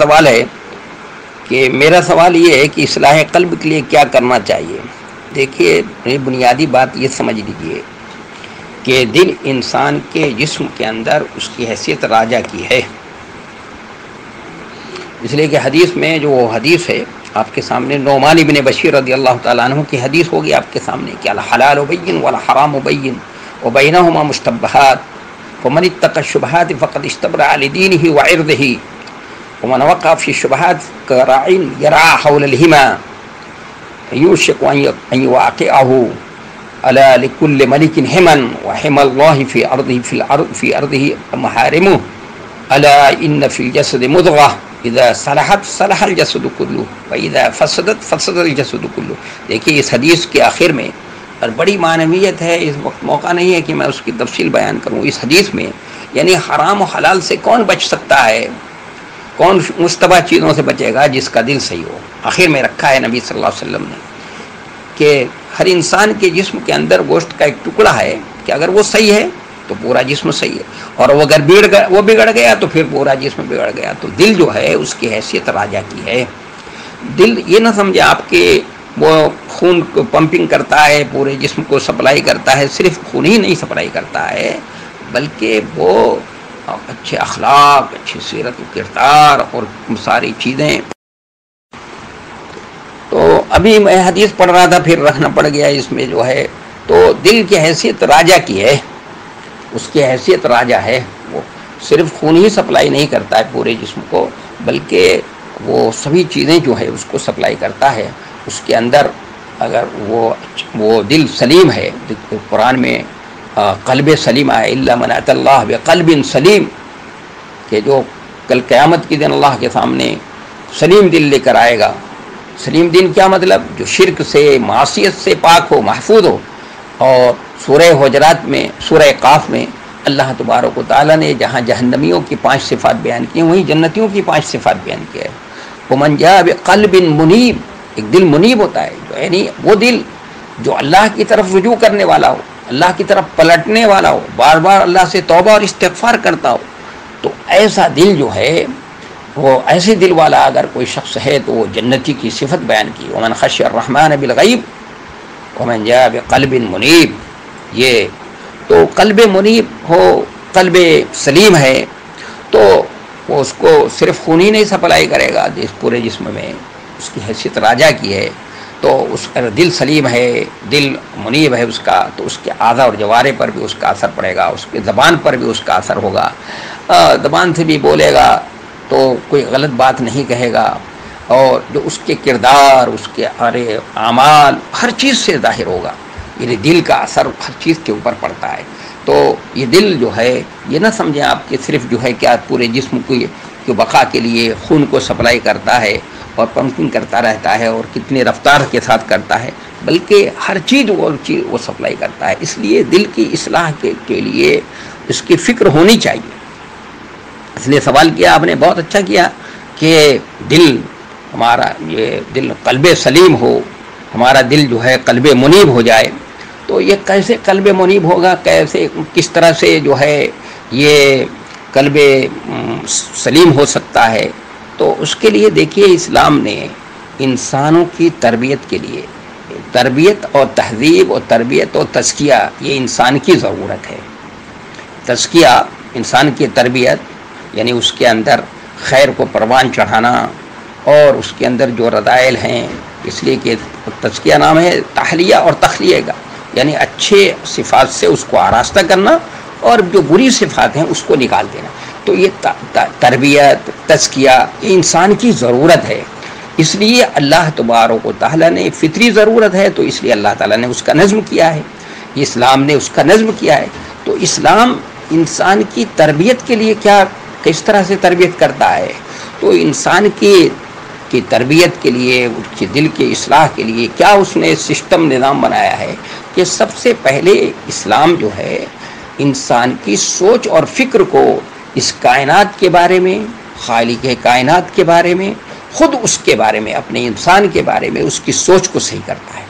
سوال ہے کہ میرا سوال یہ ہے کہ اصلاح قلب کے لیے کیا کرنا چاہیے. دیکھیے بنیادی بات یہ سمجھ لیجیے کہ دل انسان کے جسم کے اندر اس کی حیثیت راجہ کی ہے، اس لیے کہ حدیث میں جو وہ حدیث ہے آپ کے سامنے نعمان بن بشیر رضی اللہ تعالیٰ عنہ کی حدیث ہوگی آپ کے سامنے کہ الحلال بین والحرام بین وبینہما مشتبہات فمن اتقى الشبہات فقد استبرأ لدینہ وعرضہ ومن وقع في الشبهات كراع يرعى حول الهما يوشك أن يواقعه ألا لكل ملك حما وحمى الله في أرضه محارمه ألا إن في الجسد مضغة إذا صلحت صلح الجسد كله وإذا فسدت فسد الجسد كله. دیکھیے اس حدیث کے آخر میں اور بڑی معنویت ہے، اس وقت موقع نہیں ہے کہ میں اس کی تفصیل بیان کروں. اس حدیث میں یعنی حرام و حلال سے کون بچ سکتا ہے، کون مشتبہ چیزوں سے بچے گا؟ جس کا دل صحیح ہو. آخر میں رکھا ہے نبی صلی اللہ علیہ وسلم نے کہ ہر انسان کے جسم کے اندر گوشت کا ایک ٹکڑا ہے کہ اگر وہ صحیح ہے تو پورا جسم صحیح ہے، اور وہ اگر بگڑ گیا تو پھر پورا جسم بگڑ گیا. تو دل جو ہے اس کی حیثیت راجہ کی ہے. دل یہ نہ سمجھے آپ کے وہ خون کو پمپنگ کرتا ہے، پورے جسم کو سپلائی کرتا ہے، صرف خون ہی نہیں سپلائی کرتا ہے بلکہ وہ اچھے اخلاق، اچھی سیرت و کردار اور ساری چیزیں. تو ابھی میں حدیث پڑھ رہا تھا پھر رکھنا پڑ گیا اس میں جو ہے. تو دل کی حیثیت راجہ کی ہے، اس کی حیثیت راجہ ہے. وہ صرف خون ہی سپلائی نہیں کرتا ہے پورے جسم کو بلکہ وہ سبھی چیزیں جو ہے اس کو سپلائی کرتا ہے. اس کے اندر اگر وہ دل سلیم ہے، قرآن میں قلب سلیم آئے الا من اتى اللہ بقلب سلیم، کہ جو کل قیامت کے دن اللہ کے سامنے سلیم دل لے کر آئے گا. سلیم دل کیا مطلب؟ جو شرک سے معصیت سے پاک ہو، محفوظ ہو. اور سورہ حجرات میں، سورہ قاف میں اللہ تبارک و تعالیٰ نے جہاں جہنمیوں کی 5 صفات بیان کی وہیں جنتیوں کی 5 صفات بیان کی ہے. ومن جاء بقلب منیب، ایک دل منیب ہوتا ہے جو یعنی وہ دل جو اللہ کی طرف رجوع کرنے والا ہو، اللہ کی طرف پلٹنے والا ہو، بار بار اللہ سے توبہ اور استغفار کرتا ہو. تو ایسا دل جو ہے وہ ایسے دل والا اگر کوئی شخص ہے تو وہ جنتی کی صفت بیان کی. ومن خشی الرحمن بالغیب ومن جاء بقلب منیب. یہ تو قلب منیب ہو، قلب سلیم ہے تو وہ اس کو صرف خون ہی نہیں سپلائی کرے گا، پورے جسم میں اس کی حیثیت راجہ کی ہے. تو اس کا دل سلیم ہے، دل منیب ہے اس کا، تو اس کے اعضاء اور جوارح پر بھی اس کا اثر پڑے گا، اس کی زبان پر بھی اس کا اثر ہوگا. زبان سے بھی بولے گا تو کوئی غلط بات نہیں کہے گا، اور جو اس کے کردار، اس کے اعمال ہر چیز سے ظاہر ہوگا. یعنی دل کا اثر ہر چیز کے اوپر پڑتا ہے. تو یہ دل جو ہے یہ نہ سمجھیں آپ کہ صرف جو ہے کیا پورے جسم کی بقا کے لیے خون کو سپلائی کرتا ہے اور پمپنگ کرتا رہتا ہے اور کتنی رفتار کے ساتھ کرتا ہے، بلکہ ہر چیز وہ سپلائی کرتا ہے. اس لیے دل کی اصلاح کے لیے اس کی فکر ہونی چاہیے. اس لیے سوال کیا آپ نے، بہت اچھا کیا کہ دل ہمارا، یہ دل قلب سلیم ہو، ہمارا دل جو ہے قلب منیب ہو جائے. تو یہ کیسے قلب منیب ہوگا، کیسے کس طرح سے جو ہے یہ قلب سلیم ہو سکتا ہے؟ تو اس کے لیے دیکھیے اسلام نے انسانوں کی تربیت کے لیے تربیت اور تہذیب اور تربیت اور تزکیہ یہ انسان کی ضرورت ہے. تزکیہ انسان کی تربیت یعنی اس کے اندر خیر کو پروان چڑھانا اور اس کے اندر جو رذائل ہیں، اس لیے کہ تزکیہ نام ہے تحلیہ اور تخلیہ کا، یعنی اچھے صفات سے اس کو آراستہ کرنا اور جو بری صفات ہیں اس کو نکال دینا. تو یہ تربیت تزکیہ یہ انسان کی ضرورت ہے. اس لیے اللہ تبارک و تعالیٰ نے فطری ضرورت ہے تو اس لیے اللہ تعالیٰ نے اس کا نظم کیا ہے، اسلام نے اس کا نظم کیا ہے. تو اسلام انسان کی تربیت کے لیے کس طرح سے تربیت کرتا ہے؟ تو انسان کی تربیت کے لیے، اس کے دل کے اصلاح کے لیے کیا اس نے سسٹم نظام بنایا ہے کہ سب سے پہلے اسلام جو ہے انسان کی سوچ اور فکر کو اس کائنات کے بارے میں، خالق کائنات کے بارے میں، خود اس کے بارے میں، اپنے انسان کے بارے میں اس کی سوچ کو صحیح کرتا ہے.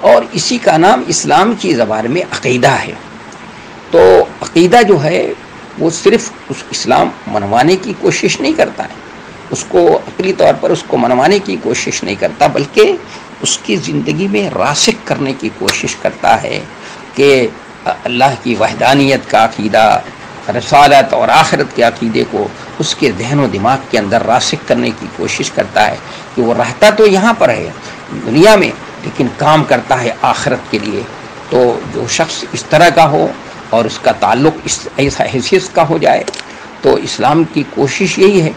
اور اسی کا نام اسلام کی زبان میں عقیدہ ہے. تو عقیدہ جو ہے وہ صرف اس اسلام منوانے کی کوشش نہیں کرتا ہے، اس کو عقلی طور پر اس کو منوانے کی کوشش نہیں کرتا، بلکہ اس کی زندگی میں راسخ کرنے کی کوشش کرتا ہے کہ اللہ کی وحدانیت کا عقیدہ، رسالت اور آخرت کے عقیدے کو اس کے ذہن و دماغ کے اندر راسخ کرنے کی کوشش کرتا ہے کہ وہ رہتا تو یہاں پر ہے دنیا میں، لیکن کام کرتا ہے آخرت کے لیے۔ تو جو شخص اس طرح کا ہو اور اس کا تعلق اس ایسا حیثیت کا ہو جائے، تو اسلام کی کوشش یہی ہے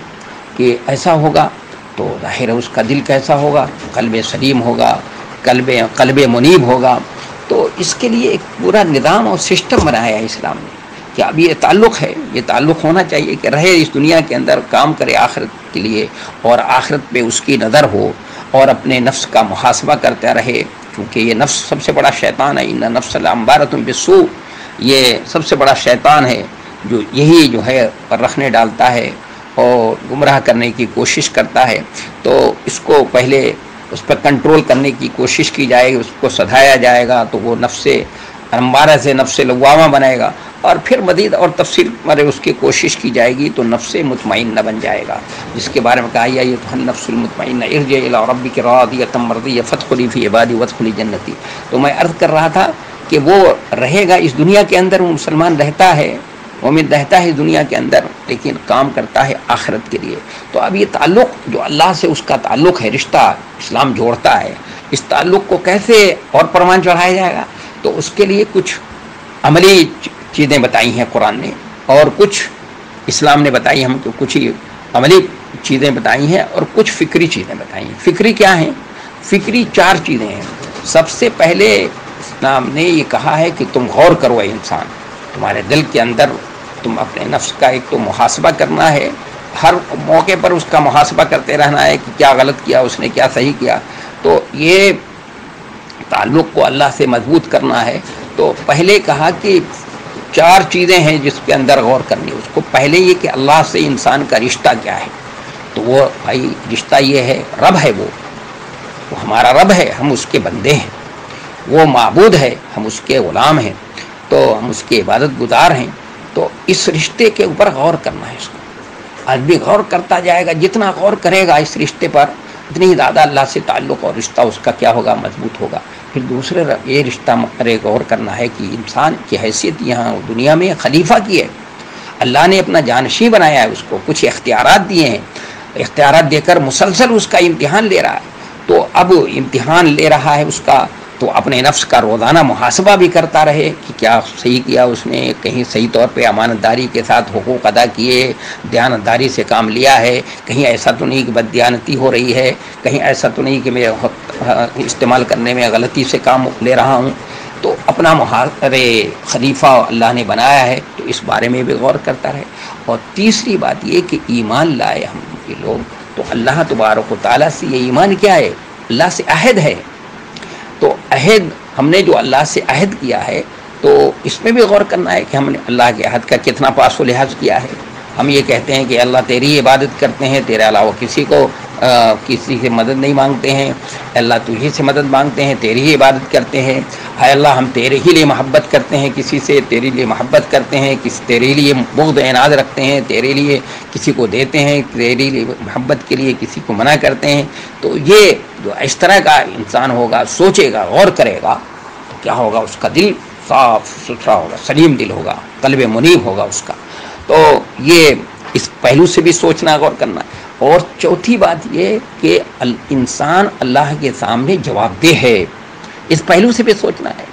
کہ ایسا ہوگا تو ظاہر ہے اس کا دل کیسا ہوگا، قلب سلیم ہوگا، قلب منیب ہوگا۔ تو اس کے لیے ایک پورا نظام اور سسٹم بنایا ہے اسلام نے کہ اب یہ تعلق ہے، یہ تعلق ہونا چاہیے کہ رہے اس دنیا کے اندر، کام کرے آخرت کے لیے اور آخرت پہ اس کی نظر ہو، اور اپنے نفس کا محاسبہ کرتا رہے، کیونکہ یہ نفس سب سے بڑا شیطان ہے، ان نفس لامارۃ بالسوء، یہ سب سے بڑا شیطان ہے جو یہی جو ہے رکھنے ڈالتا ہے اور گمراہ کرنے کی کوشش کرتا ہے۔ تو اس کو پہلے اس پر کنٹرول کرنے کی کوشش کی جائے گی، اس کو سدھایا جائے گا تو وہ نفس امارہ سے نفس لوامہ بنائے گا، اور پھر مزید اور تفصیل پر اس کی کوشش کی جائے گی تو نفس مطمئنہ بن جائے گا، جس کے بارے میں کہا یا ایھا النفس المطمئنہ ارجعی الی ربک راضیۃ مرضیہ فادخلی فی عبادی وادخلی جنتی۔ تو میں عرض کر رہا تھا کہ وہ رہے گا اس دنیا کے اندر، وہ مسلمان رہتا ہے، مومن رہتا ہے دنیا کے اندر، لیکن کام کرتا ہے آخرت کے لیے۔ تو اب یہ تعلق جو اللہ سے اس کا تعلق ہے، رشتہ اسلام جوڑتا ہے، اس تعلق کو کیسے اور پروان چڑھایا جائے گا؟ تو اس کے لیے کچھ عملی چیزیں بتائی ہیں قرآن نے، اور کچھ اسلام نے بتائی، ہم کو کچھ ہی عملی چیزیں بتائی ہیں اور کچھ فکری چیزیں بتائی ہیں۔ فکری کیا ہیں؟ فکری 4 چیزیں ہیں۔ سب سے پہلے اسلام نے یہ کہا ہے کہ تم غور کرو اے انسان، تمہارے دل کے اندر تم اپنے نفس کا ایک تو محاسبہ کرنا ہے، ہر موقع پر اس کا محاسبہ کرتے رہنا ہے کہ کیا غلط کیا اس نے، کیا صحیح کیا۔ تو یہ تعلق کو اللہ سے مضبوط کرنا ہے۔ تو پہلے کہا کہ 4 چیزیں ہیں جس کے اندر غور کرنی ہے اس کو۔ پہلے یہ کہ اللہ سے انسان کا رشتہ کیا ہے، تو وہ بھائی رشتہ یہ ہے، رب ہے، وہ ہمارا رب ہے، ہم اس کے بندے ہیں، وہ معبود ہے، ہم اس کے غلام ہیں، تو ہم اس کے عبادت گزار ہیں۔ تو اس رشتے کے اوپر غور کرنا ہے اس کو۔ آدمی غور کرتا جائے گا، جتنا غور کرے گا اس رشتے پر اتنی ہی زیادہ اللہ سے تعلق اور رشتہ اس کا کیا ہوگا، مضبوط ہوگا۔ پھر دوسرے یہ رشتہ غور کرنا ہے کہ انسان کی حیثیت یہاں دنیا میں خلیفہ کی ہے، اللہ نے اپنا جانشین بنایا ہے، اس کو کچھ اختیارات دیے ہیں، اختیارات دے کر مسلسل اس کا امتحان لے رہا ہے۔ تو اب امتحان لے رہا ہے اس کا، تو اپنے نفس کا روزانہ محاسبہ بھی کرتا رہے کہ کیا صحیح کیا اس نے، کہیں صحیح طور پہ امانت داری کے ساتھ حقوق ادا کیے، دیانت داری سے کام لیا ہے، کہیں ایسا تو نہیں کہ بددیانتی ہو رہی ہے، کہیں ایسا تو نہیں کہ میں استعمال کرنے میں غلطی سے کام لے رہا ہوں۔ تو اپنا خلیفہ اللہ نے بنایا ہے، تو اس بارے میں بھی غور کرتا رہے۔ اور تیسری بات یہ کہ ایمان لائے ہم یہ لوگ، تو اللہ تبارک و تعالیٰ سے یہ ایمان کیا ہے، اللہ سے عہد ہے۔ تو عہد ہم نے جو اللہ سے عہد کیا ہے، تو اس میں بھی غور کرنا ہے کہ ہم نے اللہ کے عہد کا کتنا پاس و لحاظ کیا ہے۔ ہم یہ کہتے ہیں کہ اللہ تیری عبادت کرتے ہیں، تیرے علاوہ کسی سے مدد نہیں مانگتے ہیں، اللہ تجھی سے مدد مانگتے ہیں، تیری ہی عبادت کرتے ہیں، اے اللہ ہم تیرے ہی لیے محبت کرتے ہیں، کسی سے تیرے لیے محبت کرتے ہیں، تیرے لیے بغض عناد رکھتے ہیں، تیرے لیے کسی کو دیتے ہیں، تیرے لیے محبت کے لیے کسی کو منع کرتے ہیں۔ تو یہ جو اس طرح کا انسان ہوگا، سوچے گا، غور کرے گا، تو کیا ہوگا، اس کا دل صاف ستھرا ہوگا، سلیم دل ہوگا، قلب منیب ہوگا اس کا۔ تو یہ اس پہلو سے بھی سوچنا، غور کرنا۔ اور چوتھی بات یہ کہ انسان اللہ کے سامنے جواب دہ ہے، اس پہلو سے بھی سوچنا ہے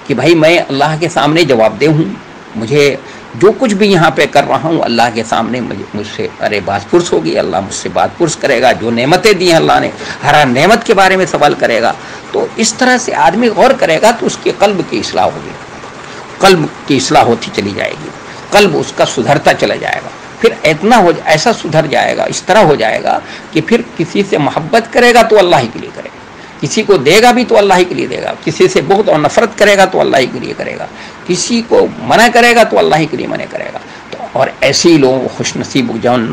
کہ بھائی میں اللہ کے سامنے جواب دہ ہوں، مجھے جو کچھ بھی یہاں پہ کر رہا ہوں اللہ کے سامنے مجھ سے بات پرس ہوگی، اللہ مجھ سے بات پرس کرے گا، جو نعمتیں دی ہیں اللہ نے ہر نعمت کے بارے میں سوال کرے گا۔ تو اس طرح سے آدمی غور کرے گا تو اس کے قلب کی اصلاح ہوگی، قلب کی اصلاح ہوتی چلی جائے گی، قلب اس کا سدھرتا چلا جائے گا، پھر ایسا سدھر جائے گا، اس طرح ہو جائے گا کہ پھر کسی سے محبت کرے گا تو اللہ ہی کے لیے کرے گا، کسی کو دے گا بھی تو اللہ ہی کے لیے دے گا، کسی سے بغض اور نفرت کرے گا تو اللہ ہی کے لیے کرے گا، کسی کو منع کرے گا تو اللہ ہی کے لیے منع کرے گا۔ تو اور ایسے ہی لوگ خوش نصیب جون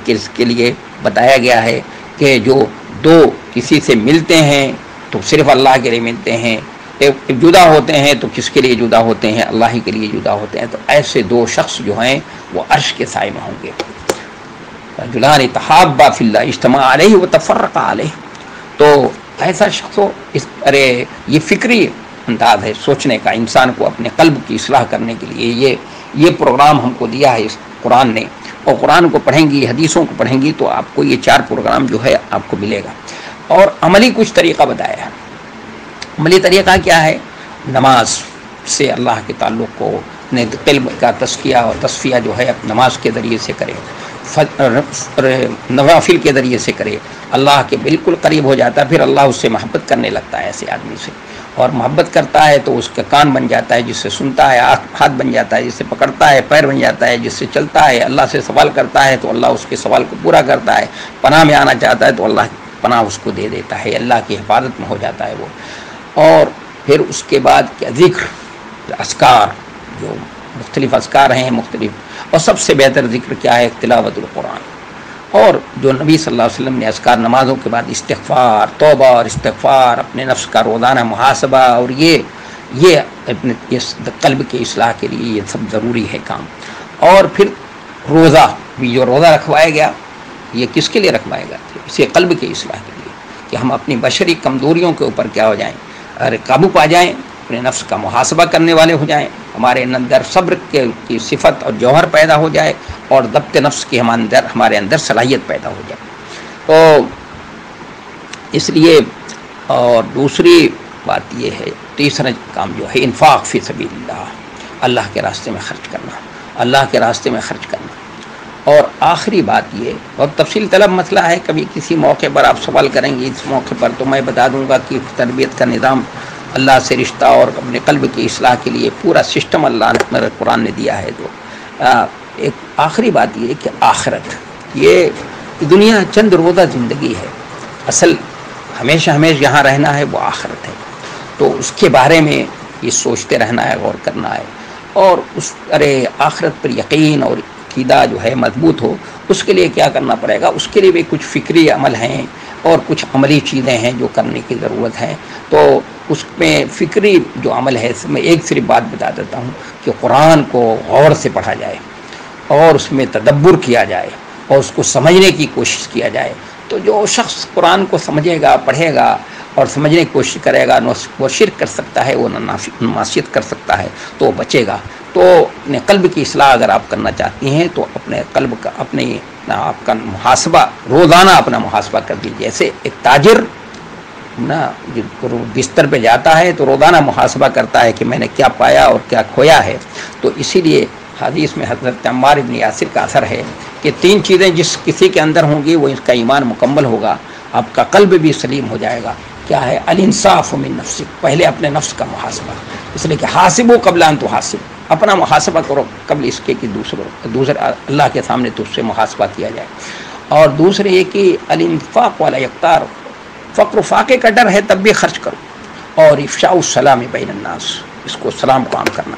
کس کے لیے بتایا گیا ہے کہ جو دو کسی سے ملتے ہیں تو صرف اللہ کے لیے ملتے ہیں، جدا ہوتے ہیں تو کس کے لیے جدا ہوتے ہیں، اللہ ہی کے لیے جدا ہوتے ہیں۔ تو ایسے 2 شخص جو ہیں وہ عرش کے سائے میں ہوں گے۔ رجلان تحابا فی اللہ اجتماع علیہ وتفرقا علیہ. تو ایسا شخص ہو یہ فکری انداز ہے سوچنے کا انسان کو اپنے قلب کی اصلاح کرنے کے لیے یہ پروگرام ہم کو دیا ہے اس قرآن نے. اور قرآن کو پڑھیں گی, حدیثوں کو پڑھیں گی تو آپ کو یہ 4 پروگرام جو ہے آپ کو ملے گا. اور عملی کچھ طریقہ بتایا ہے. عملی طریقہ کیا ہے؟ نماز سے اللہ کے تعلق کو قلب کا تزکیہ اور تصفیہ جو ہے نماز کے ذریعے سے کرے, نوافل کے ذریعے سے کرے, اللہ کے بالکل قریب ہو جاتا ہے. پھر اللہ اس سے محبت کرنے لگتا ہے ایسے آدمی سے, اور محبت کرتا ہے تو اس کا کان بن جاتا ہے جس سے سنتا ہے, ہاتھ بن جاتا ہے جس سے پکڑتا ہے, پیر بن جاتا ہے جس سے چلتا ہے, اللہ سے سوال کرتا ہے تو اللہ اس کے سوال کو پورا کرتا ہے, پناہ میں آنا چاہتا ہے تو اللہ پناہ اس کو دے دیتا ہے, اللہ کی حفاظت میں ہو جاتا ہے وہ. اور پھر اس کے بعد کیا ذکر, اذکار, جو مختلف اذکار ہیں مختلف, اور سب سے بہتر ذکر کیا ہے؟ تلاوت القرآن. اور جو نبی صلی اللہ علیہ وسلم نے اذکار نمازوں کے بعد استغفار, توبہ اور استغفار, اپنے نفس کا روزانہ محاسبہ, اور یہ اپنے قلب کے اصلاح کے لیے یہ سب ضروری ہے کام. اور پھر روزہ بھی جو روزہ رکھوایا گیا یہ کس کے لیے رکھوایا گیا؟ اسے قلب کے اصلاح کے لیے, کہ ہم اپنی بشری کمزوریوں کے اوپر کیا ہو جائیں, قابو پا جائیں, اپنے نفس کا محاسبہ کرنے والے ہو جائیں, ہمارے اندر صبر کی صفت اور جوہر پیدا ہو جائے, اور ضبط نفس کی ہمارے اندر صلاحیت پیدا ہو جائے. تو اس لیے, اور دوسری بات یہ ہے, تیسرا کام جو ہے انفاق فی سبیل اللہ, اللہ کے راستے میں خرچ کرنا, اللہ کے راستے میں خرچ کرنا. اور آخری بات یہ بہت تفصیل طلب مسئلہ ہے, کبھی کسی موقع پر آپ سوال کریں گے, اس موقع پر تو میں بتا دوں گا کہ تربیت کا نظام, اللہ سے رشتہ اور اپنے قلب کی اصلاح کے لیے پورا سسٹم اللہ نے قرآن نے دیا ہے. تو ایک آخری بات یہ کہ آخرت, یہ دنیا چند روزہ زندگی ہے, اصل ہمیشہ یہاں رہنا ہے وہ آخرت ہے. تو اس کے بارے میں یہ سوچتے رہنا ہے, غور کرنا ہے, اور اس آخرت پر یقین اور عقیدہ جو ہے مضبوط ہو, اس کے لیے کیا کرنا پڑے گا؟ اس کے لیے بھی کچھ فکری عمل ہیں اور کچھ عملی چیزیں ہیں جو کرنے کی ضرورت ہے. تو اس میں فکری جو عمل ہے, میں ایک صرف بات بتا دیتا ہوں کہ قرآن کو غور سے پڑھا جائے, اور اس میں تدبر کیا جائے, اور اس کو سمجھنے کی کوشش کیا جائے. تو جو شخص قرآن کو سمجھے گا, پڑھے گا اور سمجھنے کی کوشش کرے گا, وہ شرک کر سکتا ہے, وہ معصیت کر سکتا ہے, تو وہ بچے گا. تو اپنے قلب کی اصلاح اگر آپ کرنا چاہتی ہیں تو اپنے قلب کا, آپ کا محاسبہ, روزانہ اپنا محاسبہ کر دیجیے. جیسے ایک تاجر بستر پہ جاتا ہے تو روزانہ محاسبہ کرتا ہے کہ میں نے کیا پایا اور کیا کھویا ہے. تو اسی لیے حدیث میں حضرت عمار بن یاسر کا اثر ہے کہ 3 چیزیں جس کسی کے اندر ہوں گی وہ اس کا ایمان مکمل ہوگا, آپ کا قلب بھی سلیم ہو جائے گا. کیا ہے؟ الانصاف من نفسک, پہلے اپنے نفس کا محاسبہ, اس لیے کہ حاسبو قبل ان تحاسب, اپنا محاسبہ کرو قبل اس کے کہ دوسرے اللہ کے سامنے تو اس سے محاسبہ کیا جائے. اور دوسرے یہ کہ الانفاق والا یقتار, فقر و فاقے کا ڈر ہے تب بھی خرچ کرو. اور افشاء السلام بین الناس, اس کو سلام کو عام کرنا.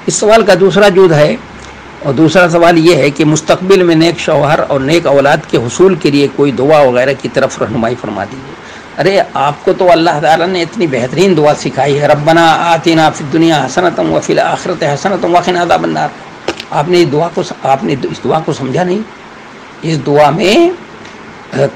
اس سوال کا دوسرا جز ہے, اور دوسرا سوال یہ ہے کہ مستقبل میں نیک شوہر اور نیک اولاد کے حصول کے لیے کوئی دعا وغیرہ کی طرف رہنمائی فرما دیجیے. ارے آپ کو تو اللہ تعالیٰ نے اتنی بہترین دعا سکھائی ہے, ربنا آتنا فی الدنیا حسنۃ وفی الآخرۃ حسنۃ وقنا عذاب النار. آپ نے اس دعا کو سمجھا نہیں؟ اس دعا میں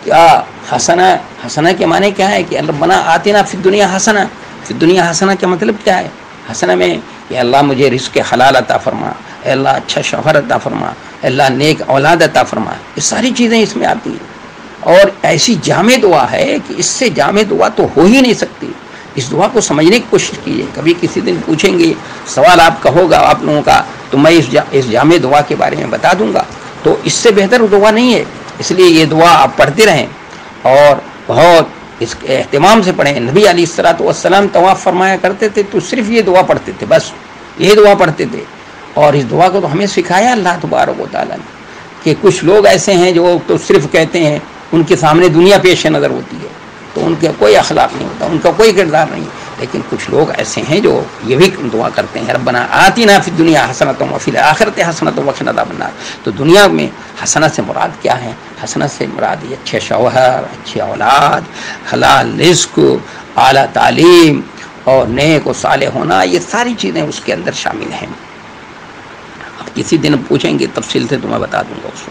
کیا حسنہ کے معنی کیا ہے کہ ربنا آتنا فی الدنیا حسنہ, فی الدنیا حسنہ کا مطلب کیا ہے؟ حسنہ میں کہ اللہ مجھے رزق حلال عطا فرما, اے اللہ اچھا شوہر عطا فرما, اے اللہ نیک اولاد عطا فرما. یہ ساری چیزیں اس میں آتی ہیں, اور ایسی جامع دعا ہے کہ اس سے جامع دعا تو ہو ہی نہیں سکتی. اس دعا کو سمجھنے کی کوشش کیجیے. کبھی کسی دن پوچھیں گے, سوال آپ کا ہوگا آپ لوگوں کا, تو میں اس جامع دعا کے بارے میں بتا دوں گا. تو اس سے بہتر دعا نہیں ہے. اس لیے یہ دعا آپ پڑھتے رہیں اور بہت اس کے اہتمام سے پڑھیں. نبی علیہ الصلوۃ والسلام طواف فرمایا کرتے تھے تو صرف یہ دعا پڑھتے تھے, بس یہ دعا پڑھتے تھے. اور اس دعا کو تو ہمیں سکھایا اللہ تبارک و تعالیٰ نے, کہ کچھ لوگ ایسے ہیں جو تو صرف کہتے ہیں, ان کے سامنے دنیا پیش نظر ہوتی ہے تو ان کا کوئی اخلاق نہیں ہوتا, ان کا کوئی کردار نہیں. لیکن کچھ لوگ ایسے ہیں جو یہ بھی دعا کرتے ہیں, ربنا آتنا فی الدنیا حسنۃ وفی الآخرۃ حسنۃ وقنا عذاب النار. تو دنیا میں حسنہ سے مراد کیا ہے؟ حسنہ سے مراد یہ اچھے شوہر, اچھی اولاد, حلال رزق, اعلیٰ تعلیم اور نیک و صالح ہونا, یہ ساری چیزیں اس کے اندر شامل ہیں. اب کسی دن پوچھیں گے تفصیل سے تو میں بتا دوں گا اس کو.